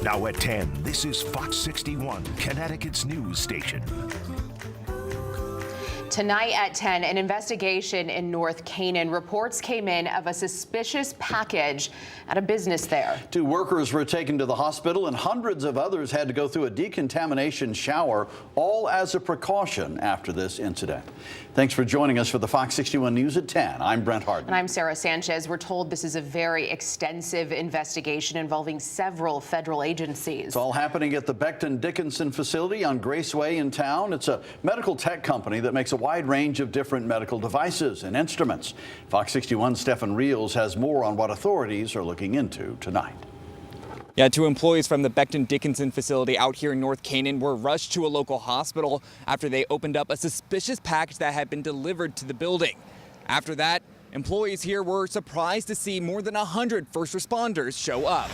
Now at 10, this is Fox 61, Connecticut's news station. Tonight at 10, an investigation in North Canaan. Reports came in of a suspicious package at a business there. 2 workers were taken to the hospital and hundreds of others had to go through a decontamination shower, all as a precaution after this incident. Thanks for joining us for the Fox 61 News at 10. I'm Brent Harden. And I'm Sarah Sanchez. We're told this is a very extensive investigation involving several federal agencies. It's all happening at the Becton Dickinson facility on Graceway in town. It's a medical tech company that makes a wide range of different medical devices and instruments. Fox 61's Stefan Reels has more on what authorities are looking into tonight. Yeah, 2 employees from the Becton Dickinson facility out here in North Canaan were rushed to a local hospital after they opened up a suspicious package that had been delivered to the building. After that, employees here were surprised to see more than 100 first responders show up.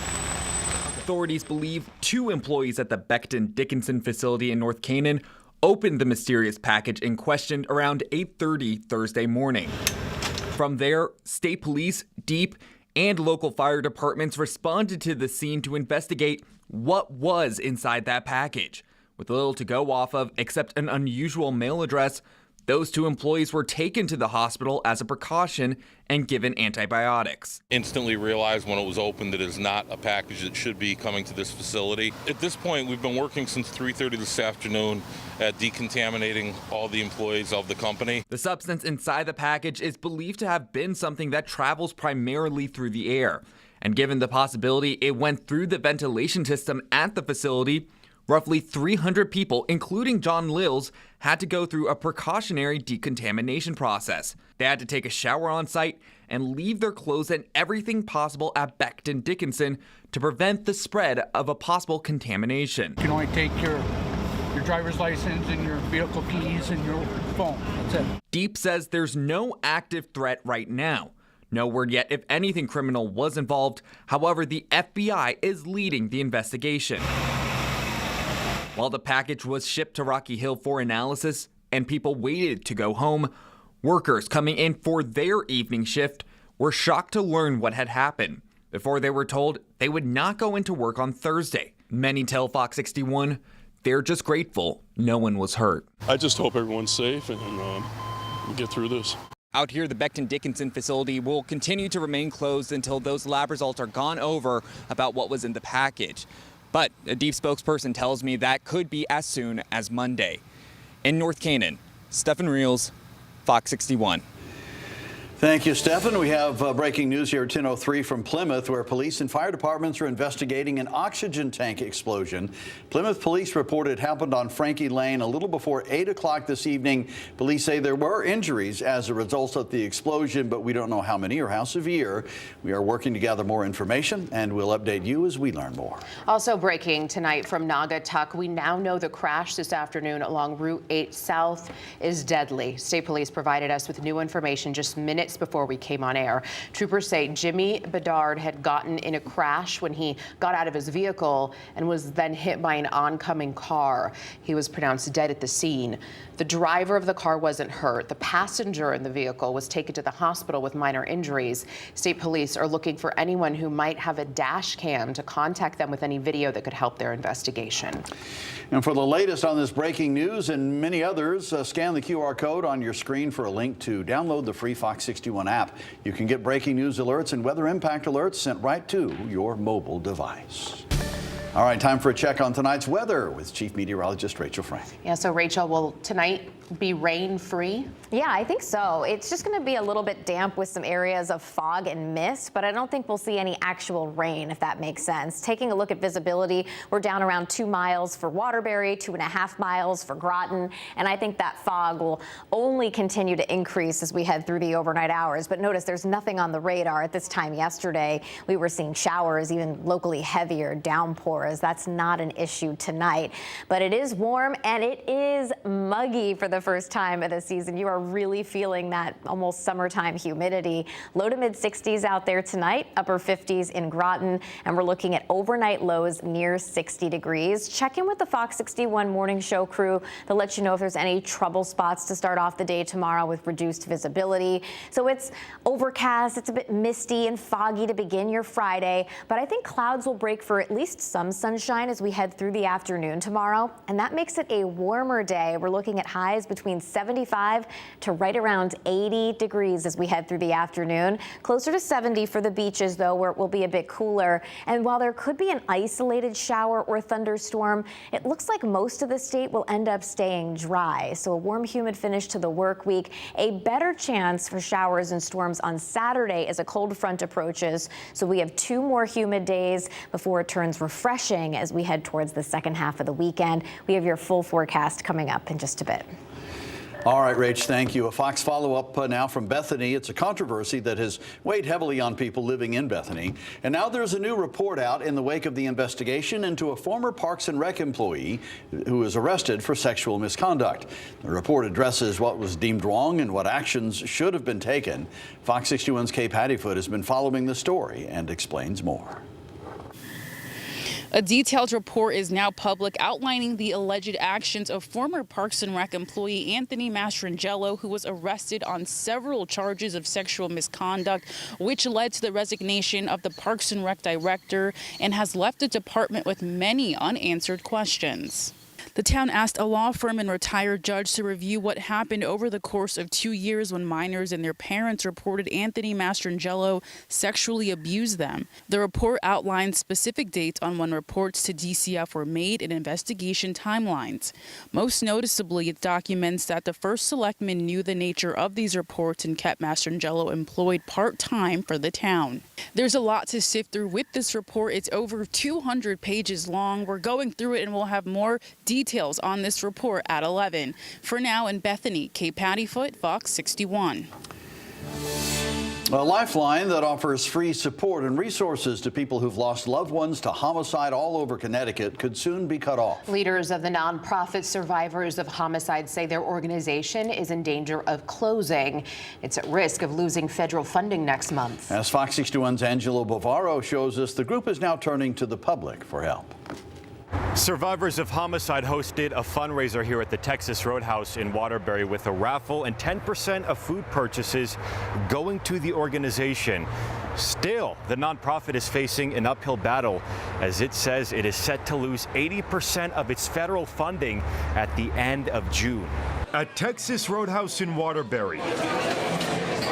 Authorities believe 2 employees at the Becton Dickinson facility in North Canaan opened the mysterious package in question around 8:30 Thursday morning. From there, state police, DEEP, and local fire departments responded to the scene to investigate what was inside that package. With little to go off of except an unusual mail address, those 2 employees were taken to the hospital as a precaution and given antibiotics. Instantly realized when it was opened that it is not a package that should be coming to this facility. At this point, we've been working since 3:30 this afternoon at decontaminating all the employees of the company. The substance inside the package is believed to have been something that travels primarily through the air. And given the possibility it went through the ventilation system at the facility, roughly 300 people, including John Lills, had to go through a precautionary decontamination process. They had to take a shower on site and leave their clothes and everything possible at Becton Dickinson to prevent the spread of a possible contamination. You can only take your driver's license and your vehicle keys and your phone. That's it. DEEP says there's no active threat right now. No word yet if anything criminal was involved. However, the FBI is leading the investigation. While the package was shipped to Rocky Hill for analysis and people waited to go home, workers coming in for their evening shift were shocked to learn what had happened before they were told they would not go into work on Thursday. Many tell Fox 61 they're just grateful no one was hurt. I just hope everyone's safe and we get through this. Out here, the Becton Dickinson facility will continue to remain closed until those lab results are gone over about what was in the package. But a DEEP spokesperson tells me that could be as soon as Monday. In North Canaan, Stefan Reels, Fox 61. Thank you, Stefan. We have breaking news here at 10:03 from Plymouth, where police and fire departments are investigating an oxygen tank explosion. Plymouth police reported it happened on Frankie Lane a little before 8 o'clock this evening. Police say there were injuries as a result of the explosion, but we don't know how many or how severe. We are working to gather more information, and we'll update you as we learn more. Also breaking tonight from Naugatuck, we now know the crash this afternoon along Route 8 South is deadly. State police provided us with new information just minutes before we came on air. Troopers say Jimmy Bedard had gotten in a crash when he got out of his vehicle and was then hit by an oncoming car. He was pronounced dead at the scene. The driver of the car wasn't hurt. The passenger in the vehicle was taken to the hospital with minor injuries. State police are looking for anyone who might have a dash cam to contact them with any video that could help their investigation. And for the latest on this breaking news and many others, scan the QR code on your screen for a link to download the free Fox 61 app. You can get breaking news alerts and weather impact alerts sent right to your mobile device. All right, time for a check on tonight's weather with Chief Meteorologist Rachel Frank. Yeah, so Rachel, will tonight be rain-free? Yeah, I think so. It's just going to be a little bit damp with some areas of fog and mist, but I don't think we'll see any actual rain, if that makes sense. Taking a look at visibility, we're down around 2 miles for Waterbury, 2.5 miles for Groton, and I think that fog will only continue to increase as we head through the overnight hours. But notice there's nothing on the radar. At this time yesterday, we were seeing showers, even locally heavier downpours. That's not an issue tonight, but it is warm and it is muggy for the first time of the season, you are really feeling that almost summertime humidity. Low to mid 60s out there tonight, upper 50s in Groton, and we're looking at overnight lows near 60 degrees. Check in with the Fox 61 morning show crew. They'll let you know if there's any trouble spots to start off the day tomorrow with reduced visibility. So it's overcast, it's a bit misty and foggy to begin your Friday, but I think clouds will break for at least some sunshine as we head through the afternoon tomorrow, and that makes it a warmer day. We're looking at highs between 75 to right around 80 degrees as we head through the afternoon. Closer to 70 for the beaches, though, where it will be a bit cooler. And while there could be an isolated shower or thunderstorm, it looks like most of the state will end up staying dry. So a warm, humid finish to the work week. A better chance for showers and storms on Saturday as a cold front approaches. So we have 2 more humid days before it turns refreshing as we head towards the second half of the weekend. We have your full forecast coming up in just a bit. All right, Rach, thank you. A Fox follow-up now from Bethany. It's a controversy that has weighed heavily on people living in Bethany. And now there's a new report out in the wake of the investigation into a former Parks and Rec employee who was arrested for sexual misconduct. The report addresses what was deemed wrong and what actions should have been taken. Fox 61's Kay Pattyfoot has been following the story and explains more. A detailed report is now public outlining the alleged actions of former Parks and Rec employee Anthony Mastrangelo, who was arrested on several charges of sexual misconduct, which led to the resignation of the Parks and Rec director and has left the department with many unanswered questions. The town asked a law firm and retired judge to review what happened over the course of 2 years when minors and their parents reported Anthony Mastrangelo sexually abused them. The report outlines specific dates on when reports to DCF were made and investigation timelines. Most noticeably, it documents that the first selectman knew the nature of these reports and kept Mastrangelo employed part-time for the town. There's a lot to sift through with this report. It's over 200 pages long. We're going through it and we'll have more details on this report at 11. For now, in Bethany, Kay Pattyfoot, Fox 61. A lifeline that offers free support and resources to people who've lost loved ones to homicide all over Connecticut could soon be cut off. Leaders of the nonprofit Survivors of Homicide say their organization is in danger of closing. It's at risk of losing federal funding next month. As Fox 61's Angelo Bavaro shows us, the group is now turning to the public for help. Survivors of Homicide hosted a fundraiser here at the Texas Roadhouse in Waterbury with a raffle and 10% of food purchases going to the organization. Still, the nonprofit is facing an uphill battle as it says it is set to lose 80% of its federal funding at the end of June. At Texas Roadhouse in Waterbury,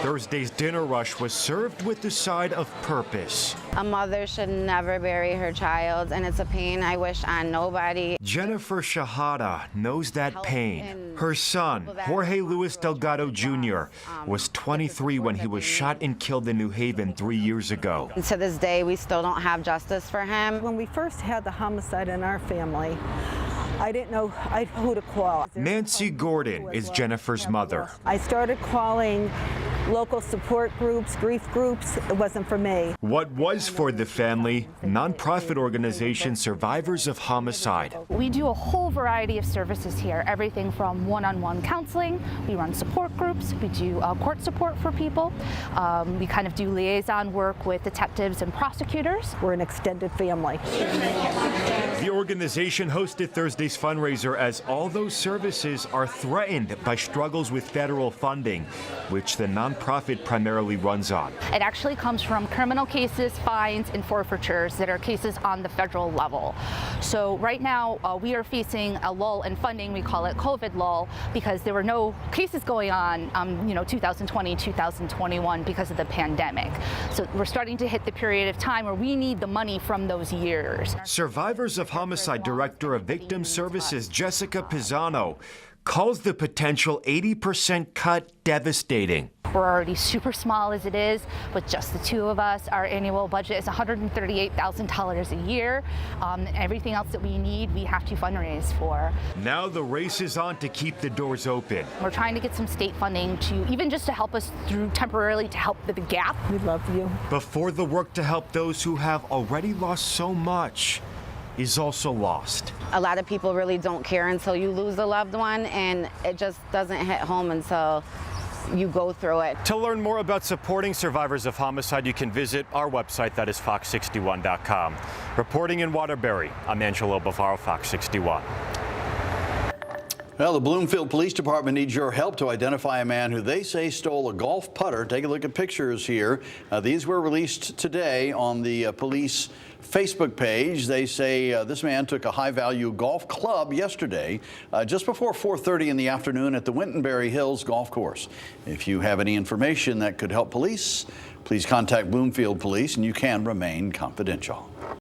Thursday's dinner rush was served with the side of purpose. A mother should never bury her child, and it's a pain I wish on nobody. Jennifer Shahada knows that pain. Her son, Jorge Luis Delgado Jr., was 23 when he was shot and killed in New Haven 3 years ago. And to this day, we still don't have justice for him. When we first had the homicide in our family, I didn't know who to call. Nancy Gordon is Jennifer's mother. I started calling local support groups, grief groups. It wasn't for me. What was for the family, nonprofit organization Survivors of Homicide. We do a whole variety of services here, everything from one-on-one counseling, we run support groups, we do court support for people, we kind of do liaison work with detectives and prosecutors. We're an extended family. The organization hosted Thursday's fundraiser as all those services are threatened by struggles with federal funding, which the nonprofit primarily runs on. It actually comes from criminal cases, fines, and forfeitures that are cases on the federal level. So right now we are facing a lull in funding. We call it COVID lull because there were no cases going on 2020, 2021 because of the pandemic. So we're starting to hit the period of time where we need the money from those years. Survivors of Homicide Director of Victim Services Jessica Pisano calls the potential 80% cut devastating. We're already super small as it is, with just the two of us. Our annual budget is $138,000 a year. Everything else that we need, we have to fundraise for. Now the race is on to keep the doors open. We're trying to get some state funding to even just to help us through temporarily to help the gap. We love you. Before the work to help those who have already lost so much is also lost. A lot of people really don't care until you lose a loved one, and it just doesn't hit home until you go through it. To learn more about supporting survivors of homicide, you can visit our website, that is fox61.com. Reporting in Waterbury, I'm Angelo Bavaro, Fox 61. Well, the Bloomfield Police Department needs your help to identify a man who they say stole a golf putter. Take a look at pictures here. These were released today on the police Facebook page. They say this man took a high-value golf club yesterday just before 4:30 in the afternoon at the Wintonberry Hills Golf Course. If you have any information that could help police, please contact Bloomfield Police, and you can remain confidential.